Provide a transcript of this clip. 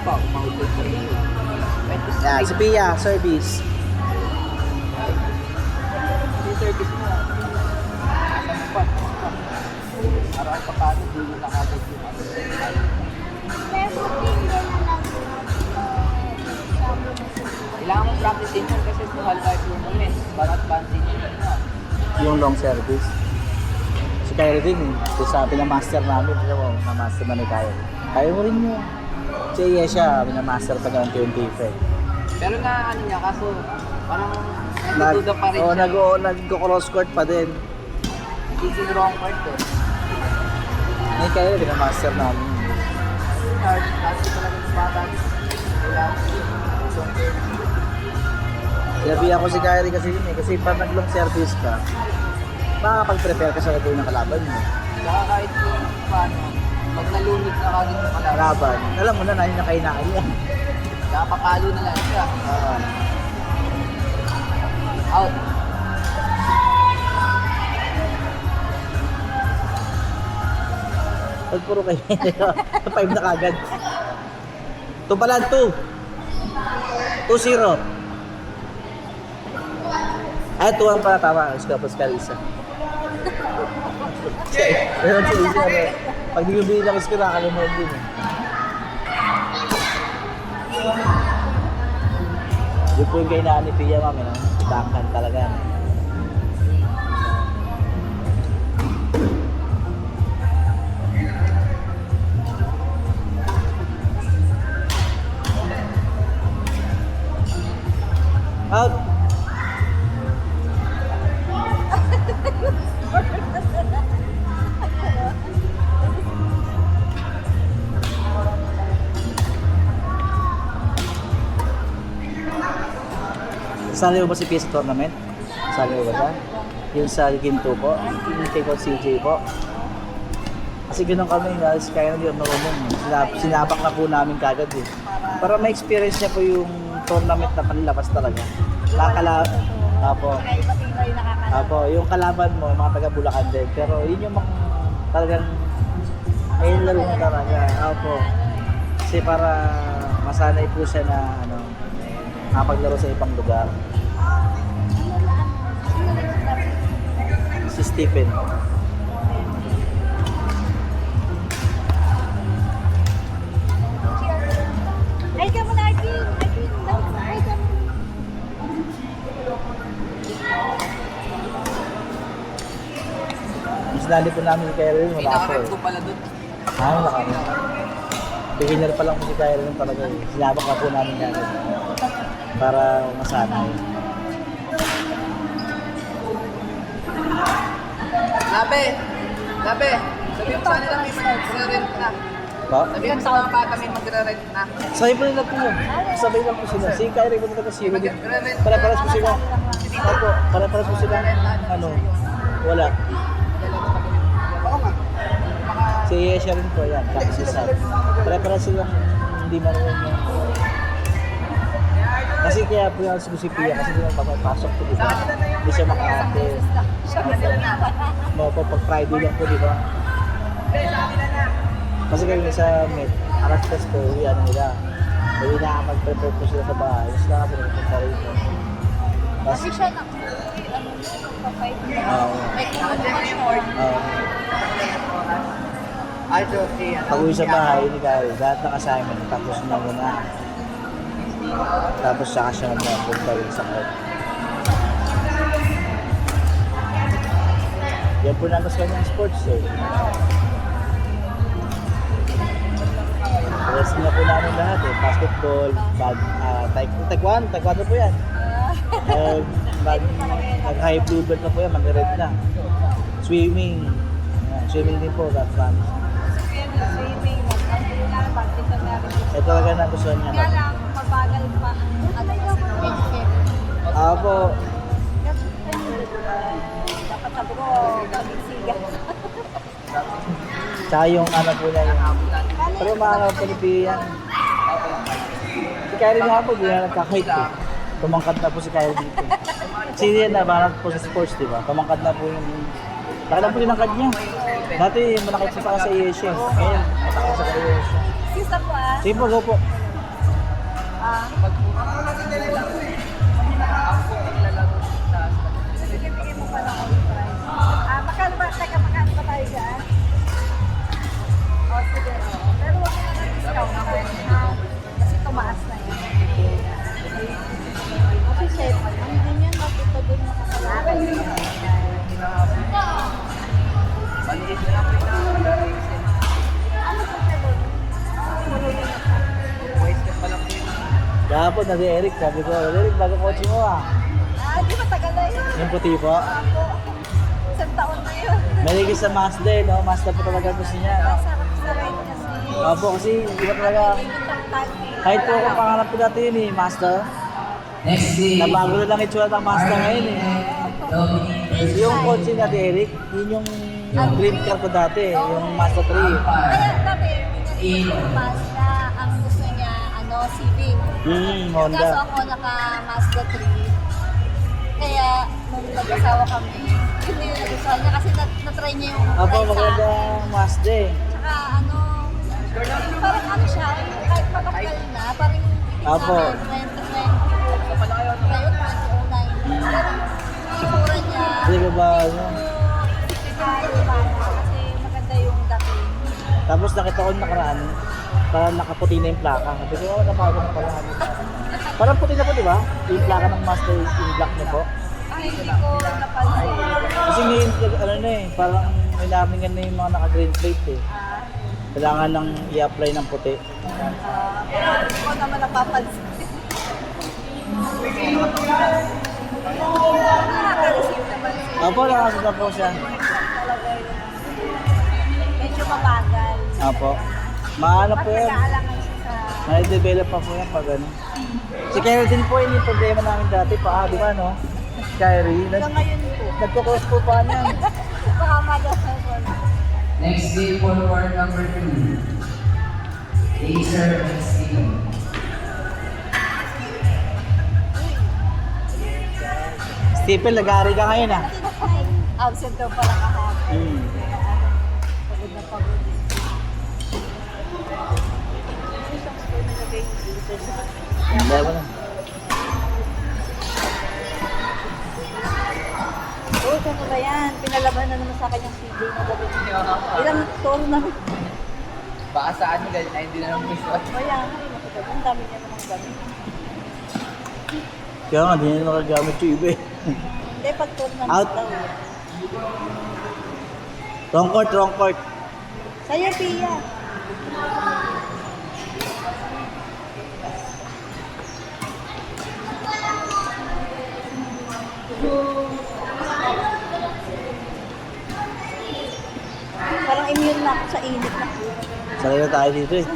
pa, umahulog pa rin yun. Yan, si Pia, service. Yung service mo, asan pa? Araw pa paano, dulo na kagad yun. Kailangan mong practice din yun kasi mahal tayo tournament. Para advancing yun na. Yung long service. Si Kyrie din, sabi ng master namin, alam mo, na-master na ni Kyrie. Kaya mo rin yun. Si Yesha, na-master pa ng 25. Pero na ano niya, kaso parang nagdududa pa rin siya. Nag-cross court pa din. Nagiging wrong part eh. Ni Kyrie, na-master namin. Hard, kasi talaga ng bata. Kailangan Sinabi ako si Kyrie kasi yun eh, kasi pag nag-long service ka, makakapag-prepare ka sa gagawin ng kalaban mo. Saka kahit kung paano, pag nalunod na kagad yung kalaban, Kalaban, alam mo na yung nakainaan yan. saka papalo na lang siya. Out. Pag puro kayo, 5 na kagad. Ito pala, 2. 2-0. Ay, 2 pala, tama. Pascal isa. Meron siya isa. Pag di mo bilang isko, nakalimutan din. Yun po yung kainaan ni Pia, mami. No? Itakan talaga. Out! Sali mo ba si Pia sa tournament? Sali mo ba siya? Yung sa Ginto po? Yung kay Coach CJ po? Kasi ganun kami, guys, kaya na yun marunong. Sinabak na po namin kagad eh. Para ma-experience niya po yung tournament na panlabas talaga. Apo, yung kalaban mo, mga taga Bulacan din. Pero yun yung mga talagang ayun laro na talaga. Apo. Kasi para masanay po siya na makapaglaro sa ibang lugar. Si Stephen. Ay, ka muna, Arkin! Ay, ka muna. Mas dali po namin si Kyrie, wala po Pinaka-rep eh. ko pala dun. Wala kami. Beginner pa lang po si Kyrie talaga eh. Sinabak na po namin yan. Para masanay. Labe! Labe! Sabihin mo sa nila may magre-rent na. Ba? Sabihin mo sa mga bata may magre-rent na. Sabay po nila po yun. Sabay lang po sila. Si Kyrie po talaga zero din. Para-paras po sila. Opo, para-paras po sila. Ano? Wala. Oo nga. Si Yesha rin po yan. Tapos si Sam. Para-paras silang hindi marunong yung... Kasi kaya po yung si Pia kasi hindi magpapasok po, di ba? Hindi siya makaate. Pag Friday lang po, di ba? Kasi kami sa Met, alas 3 po, uwian nila. Hindi na mag-prepare po sila sa bahay. Mas na kasi nagpunta rito. Kasi siya na, papayag niya. May kumagod. Ay, Josie. Pag-uwi sa bahay, hindi kayo. Lahat ng assignment, tapos na muna. Tapos saka siya magpunta rin sa court. Yan po na gusto kanyang sports eh. Rest na po namin lahat eh. Basketball, taekwondo po yan. Nag-high blue belt na po yan, mag-red na. Swimming. Swimming din po, that's fun. Swimming, mag-practice na meron. Ito talaga na gusto niya. Kaya lang, mabagal pa ang Ako, dapat sabi ko, magsiga. tsaka yung ano po na yung... Pero mga Pilipiyan. Si Kyrie nga po, di na nagkakahit eh. Tumangkad na po si Kyrie dito. Kasi yan na, parang po sa sports, di ba? Tumangkad na po yung... Laki lang po yung nangkad niya. Dati, malakit siya pa sa Yesha. Ngayon, matakas sa Yesha. Sisa po ah. Sige po, go po. Pag puro lang, ako ang lalaro sa Sige, bigyan mo pa ng all price. Magkano ba? Teka, magkano ba tayo dyan? Sige. Pero wag mo na discount kasi tumaas na yan. Kasi chef, ang din yan, matuto din makakalakad. maliit na lang pinakalalaro. Ano po siya doon? Marunong na siya. Wasted pa lang yun. Dapat na si Eric, sabi ko, Eric, bago kotse mo ah. Di ba tagal na yun? Yung puti po. Ako, isang taon na yun. Maligis sa Mazda eh, no? Mazda po talaga gusto niya. No? Sarap sa ride kasi. Opo, kasi iba talaga. Kahit po kung pangarap ko dati yun eh, Mazda. Next day, Nabago na lang itsura ng Mazda ngayon eh. Dominic Yung kotse na Eric, yun yung dream car ko dati, yung Mazda 3. Kaya dati, pinili ko Mazda, ang gusto niya, Civic. Kaso Honda. ako naka Mazda 3. Kaya, nung nag-asawa kami, yun yung nagustuhan niya kasi na-try niya yung Opo, ride sa maganda akin. Mazda eh. Tsaka parang siya, kahit matagal na, parang Apo. 2020, ngayon 2009. Sigura niya, Hindi ko ba, ano? kasi maganda yung dating. Tapos nakita ko nakaraan, parang nakaputi na yung plaka. Sabi ko, oh, nabago na pala. Parang puti na po, di ba? Yung plaka ng Mazda yung black niya po. Ay, hindi ko napansin. Kasi ngayon, ano na eh, parang nilamingan na yung mga naka-green plate eh. Kailangan nang i-apply ng puti. Pero hindi ko naman napapansin. Nakaka-receive naman siya. Opo, nakasuta po siya. Talaga yun. Medyo mabagal. Opo. Maano po Mas yan. nag-aalangan siya sa... May-develop pa po yan pag ano. Si Kyrie din po yun yung problema namin dati pa, di ba no? Kyrie, Hanggang ngayon po. nagko-cross po pa niyan. Baka madasal ko. Next day, forward number 2. Acer XC. Stephen, nag-aari ka ngayon ah. Absent daw pala kahapon. Hmm. Kaya pagod na pagod. Isang spoon na lagay dito. Hindi mo na. Oh, kano ba yan? Pinalaban na naman sa akin yung CD na gabi. Ilang tour na. Baka sa ano, dahil na hindi na lang gusto. Kaya, ang dami niya namang gamit. Kaya nga, di na nakagamit yung iba eh. Hindi, pag tour na Out. daw. Wrong court, wrong court. Sa'yo, Pia. Parang immune na ako sa init na. Sanay na tayo dito eh.